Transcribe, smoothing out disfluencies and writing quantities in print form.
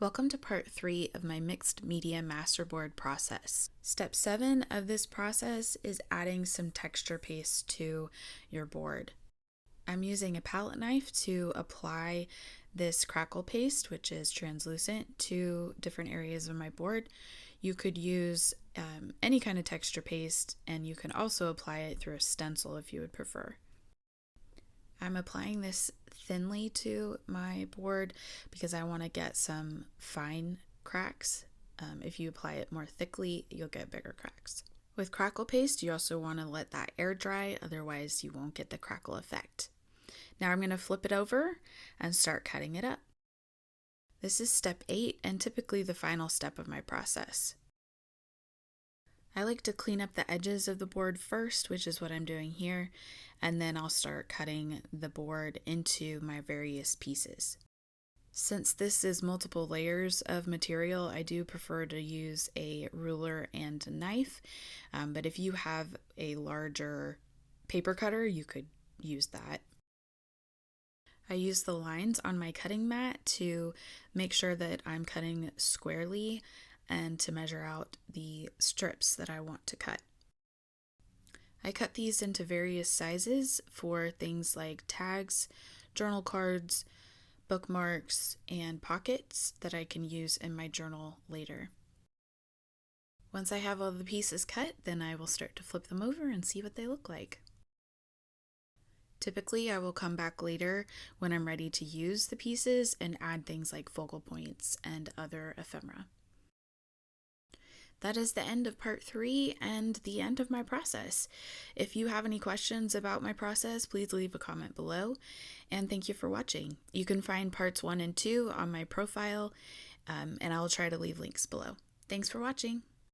Welcome to part 3 of my mixed media masterboard process. Step 7 of this process is adding some texture paste to your board. I'm using a palette knife to apply this crackle paste, which is translucent, to different areas of my board. You could use any kind of texture paste, and you can also apply it through a stencil if you would prefer. I'm applying this thinly to my board because I want to get some fine cracks. If you apply it more thickly, you'll get bigger cracks. With crackle paste, you also want to let that air dry, otherwise you won't get the crackle effect. Now I'm going to flip it over and start cutting it up. This is step 8 and typically the final step of my process. I like to clean up the edges of the board first, which is what I'm doing here, and then I'll start cutting the board into my various pieces. Since this is multiple layers of material, I do prefer to use a ruler and a knife, but if you have a larger paper cutter, you could use that. I use the lines on my cutting mat to make sure that I'm cutting squarely and to measure out the strips that I want to cut. I cut these into various sizes for things like tags, journal cards, bookmarks, and pockets that I can use in my journal later. Once I have all the pieces cut, then I will start to flip them over and see what they look like. Typically, I will come back later when I'm ready to use the pieces and add things like focal points and other ephemera. That is the end of part 3 and the end of my process. If you have any questions about my process, please leave a comment below, and thank you for watching. You can find parts 1 and 2 on my profile, and I'll try to leave links below. Thanks for watching.